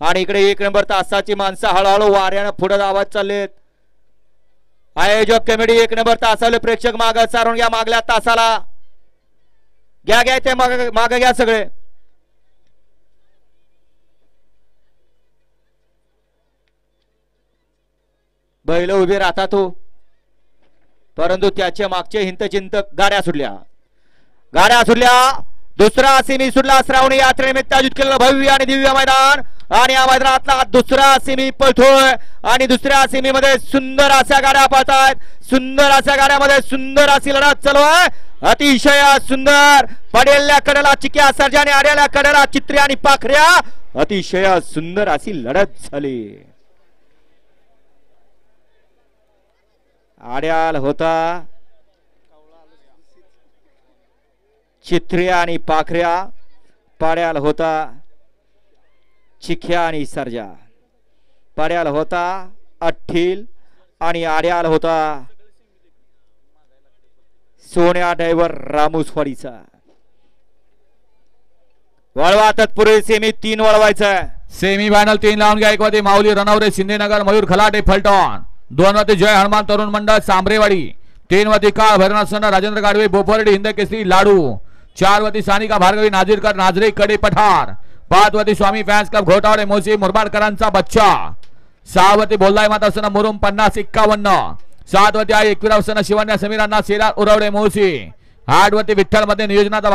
आणि इकडे 1 नंबर तासाची माणसं हळूहळू वाऱ्यानं पुढे धावत चाललेत. आयोजक कमिटी 1 नंबर तासाला प्रेक्षक मागे सारून घ्या. मागल्या तासाला घ्या घ्या ते मागे घ्या सगळे. बैल उभे राहतात तो, परंतु त्याच्या मागचे हिंतचिंतक गाड्या सुटल्या. दुसरा सेमी सुटला. श्रावणी यात्रेनिमित्त आयोजित केलेलं भव्य आणि दिव्य मैदान आणि या मैदानातला दुसरा सेमी पळतोय आणि दुसऱ्या सेमी मध्ये सुंदर अशा गाड्या पळतायत. सुंदर अशा गाड्यामध्ये सुंदर अशी लढत चालू आहे. अतिशय सुंदर. पडेल्या कडेला चिक्या सर्जा आणि आड्याला कडेला चित्र्या आणि पाखऱ्या. अतिशय सुंदर अशी लढत झाली. आड्याल होता चित्र्या आणि पाखऱ्या. पाड्याल होता चिख्या आणि सर्जा. पाड्याल होता अठ्ठील आणि आड्याल होता सोन्या ड्रायव्हर रामूसवाडीचा. वळवा तत्पूर्वी सेमी 3 वळवायचं. सेमी फायनल 3 लावून घ्या. 1 वरती माऊली रनवरे शिंदेनगर मयूर खलाटे फलटण. 2 वरती जय हनुमान तरुण मंडळ सांबरेवाडी. 3 वरती काळ भैरवनाथ राजेंद्र गाडवे बोपर्डी हिंद केसरी लाडू. 4 वरती सानिका भार्गवी नाझीरकर नाझरे कडे पठार. 5 वरती स्वामी फॅन्स क्लब घोटावडे मोसी मुरबाडकरांचा बच्चा. 6 वरती बोललाय माता मुरुम 50-51. 7 वरती 21 शिवन्या समीरांना शेलार उरवडे मोसी. 8 वरती विठ्ठल मध्ये नियोजनाचा